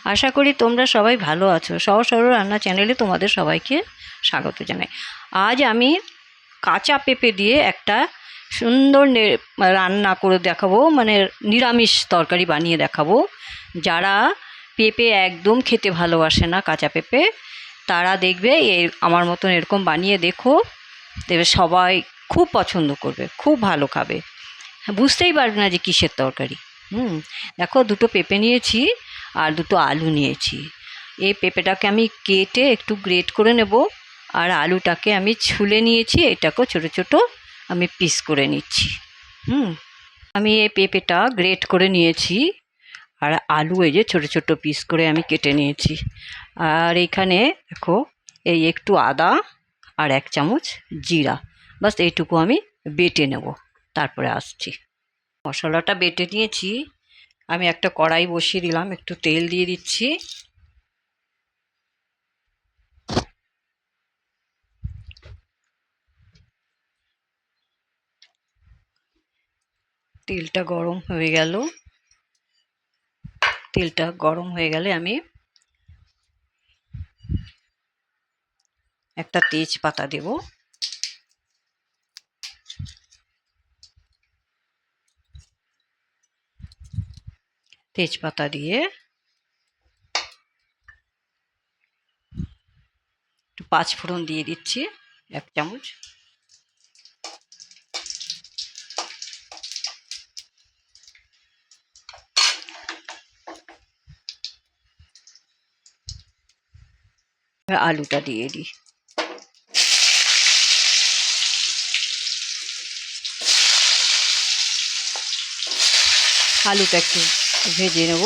আশা করি তোমরা সবাই ভালো আছো। সহজ সরল রান্না চ্যানেলে তোমাদের সবাইকে স্বাগত জানাই। আজ আমি কাঁচা পেঁপে দিয়ে একটা সুন্দর রান্না করে দেখাবো, মানে নিরামিষ তরকারি বানিয়ে দেখাবো। যারা পেঁপে একদম খেতে ভালোবাসে না, কাঁচা পেঁপে, তারা দেখবে আমার মতন এরকম বানিয়ে দেখো, দেখবে সবাই খুব পছন্দ করবে, খুব ভালো খাবে, বুঝতেই পারবে না যে কিসের তরকারি। দেখো, দুটো পেঁপে নিয়েছি আর দুটো আলু নিয়েছি। এই পেঁপেটাকে আমি কেটে একটু গ্রেট করে নেব, আর আলুটাকে আমি ছুলে নিয়েছি, এটাকেও ছোটো ছোটো আমি পিস করে নিচ্ছি। আমি এই পেঁপেটা গ্রেট করে নিয়েছি, আর আলু এই যে ছোটো ছোটো পিস করে আমি কেটে নিয়েছি। আর এখানে দেখো, এই একটু আদা আর 1 চামচ জিরা, বাস এইটুকু আমি বেটে নেব, তারপরে আসছি। মশলাটা বেটে নিয়েছি, আমি একটা কড়াই বসিয়ে দিলাম, একটু তেল দিয়ে দিচ্ছি। তেলটা গরম হয়ে গেল, তেলটা গরম হয়ে গেলে আমি একটা তেজপাতা দেব। তেজপাতা দিয়ে একটু 5 ফোড়ন দিয়ে দিচ্ছি, 1 চামচ। আলুটা দিয়ে দিই। আলুটা একটু ভেজে নেব।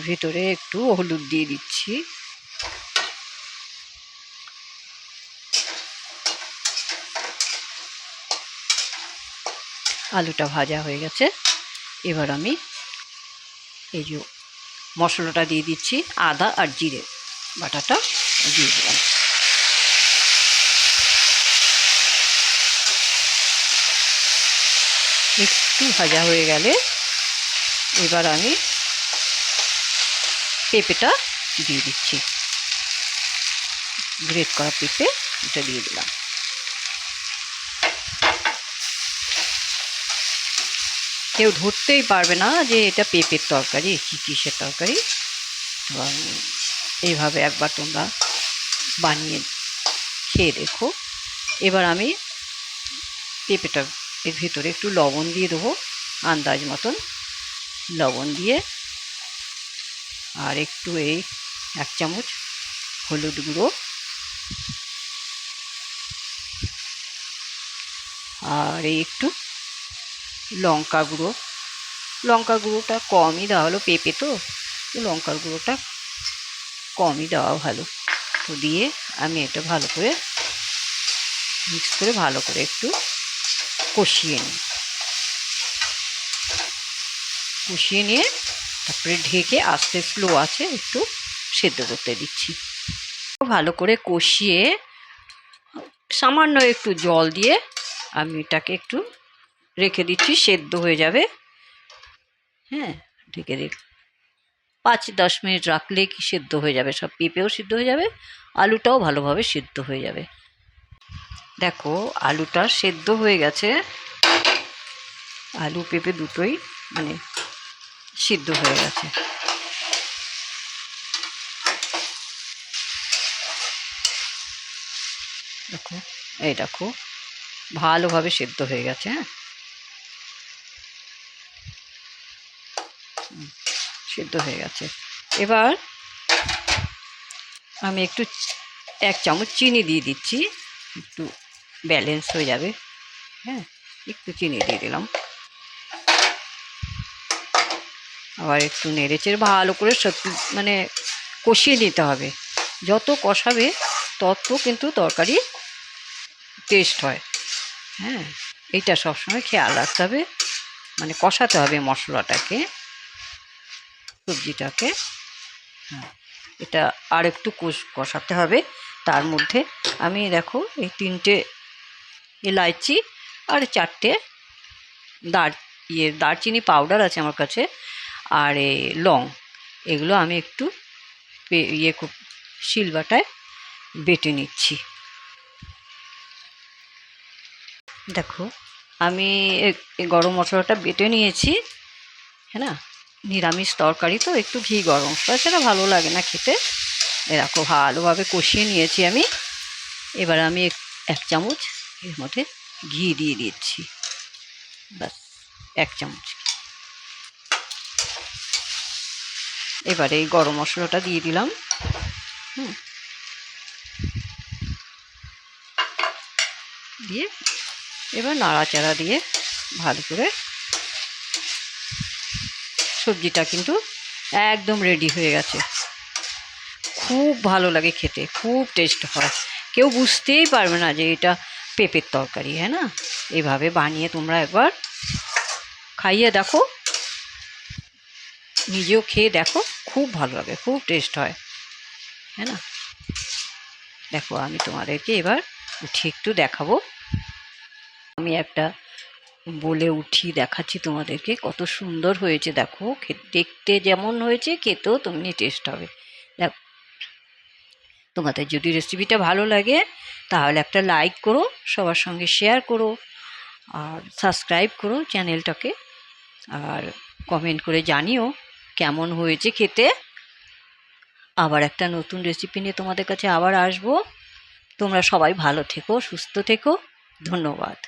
ভেতরে একটু হলুদ দিয়ে দিচ্ছি। আলুটা ভাজা হয়ে গেছে, এবার আমি এই যে মশলাটা দিয়ে দিচ্ছি, আদা আর জিরে বাটাটা দিয়ে দিলাম। একটু ভাজা হয়ে গেলে এবার আমি পেঁপেটা দিয়ে দিচ্ছি, গ্রেট করা পেঁপে এটা দিয়ে দিলাম। কেউ ধরতেই পারবে না যে এটা পেঁপের তরকারি, কিসের তরকারি। এইভাবে একবার তোমরা বানিয়ে খেয়ে দেখো। এবার আমি পেঁপেটা এর ভিতরে একটু লবণ দিয়ে দেবো, আন্দাজ মতন লবণ দিয়ে, আর একটু এই 1 চামচ হলুদ গুঁড়ো, আর এই একটু লঙ্কা গুঁড়ো। লঙ্কা গুঁড়োটা কমই দেওয়া হলো, পেঁপে তো লঙ্কার গুঁড়োটা কমই দেওয়া ভালো। তো দিয়ে আমি এটা ভালো করে মিক্স করে ভালো করে একটু কষিয়ে নিই। কষিয়ে নিয়ে তারপরে ঢেকে আস্তে স্লো আছে একটু সেদ্ধ করতে দিচ্ছি। ভালো করে কষিয়ে সামান্য একটু জল দিয়ে আমি এটাকে একটু রেখে দিচ্ছি, সেদ্ধ হয়ে যাবে। ঢেকে 5-10 মিনিট রাখলে কি সেদ্ধ হয়ে যাবে, সব পেঁপেও সিদ্ধ হয়ে যাবে, আলুটাও ভালোভাবে সিদ্ধ হয়ে যাবে। দেখো, আলুটা সেদ্ধ হয়ে গেছে, আলু পেঁপে দুটোই মানে সিদ্ধ হয়ে গেছে। দেখো, এই দেখো ভালোভাবে সেদ্ধ হয়ে গেছে। সেদ্ধ হয়ে গেছে। এবার আমি একটু 1 চামচ চিনি দিয়ে দিচ্ছি, একটু ব্যালেন্স হয়ে যাবে। একটু চিনি দিয়ে দিলাম। আবার একটু নেড়েচেড়ে ভালো করে সত্যি মানে কষিয়ে নিতে হবে। যত কষাবে তত কিন্তু তরকারি টেস্ট হয়। এইটা সবসময় খেয়াল রাখতে হবে। মানে কষাতে হবে মশলাটাকে, সবজিটাকে। হ্যাঁ, এটা আর একটু কষাতে হবে। তার মধ্যে আমি দেখো এই 3টে এলাইচি আর 4টে দারচিনি পাউডার আছে আমার কাছে, আর এই লং, এগুলো আমি একটু শিলবাটায় বেটে নিচ্ছি। দেখো আমি গরম মশলাটা বেটে নিয়েছি, হ্যাঁ না, নিরামিষ তরকারি তো একটু ঘি গরম মশলা ছাড়া ভালো লাগে না খেতে। এরকম ভালোভাবে কষিয়ে নিয়েছি আমি। এবার আমি 1 চামচ এর মধ্যে ঘি দিয়ে দিচ্ছি, ব্যাস 1 চামচ। এবারে এই গরম মশলাটা দিয়ে দিলাম। দিয়ে এবার নাড়াচাড়া দিয়ে ভালো করে, সবজিটা কিন্তু একদম রেডি হয়ে গেছে। খুব ভালো লাগে খেতে, খুব টেস্ট হয়, কেউ বুঝতেই পারবে না যে এটা পেঁপের তরকারি, হ্যাঁ না। এভাবে বানিয়ে তোমরা একবার খাইয়ে দেখো, নিজেও খেয়ে দেখো, খুব ভালো লাগে, খুব টেস্ট হয়, হ্যাঁ না। দেখো আমি তোমাদেরকে এবার উঠিয়ে একটু দেখাবো। আমি একটা বলে উঠিয়ে দেখাচ্ছি তোমাদেরকে, কত সুন্দর হয়েছে দেখো। দেখতে যেমন হয়েছে, খেতেও তেমনি টেস্ট হবে। দেখ, তোমাদের যদি রেসিপিটা ভালো লাগে তাহলে একটা লাইক করো, সবার সঙ্গে শেয়ার করো, আর সাবস্ক্রাইব করো চ্যানেলটাকে, আর কমেন্ট করে জানিও কেমন হয়েছে খেতে। আবার একটা নতুন রেসিপি নিয়ে তোমাদের কাছে আবার আসবো। তোমরা সবাই ভালো থেকো, সুস্থ থেকো। ধন্যবাদ।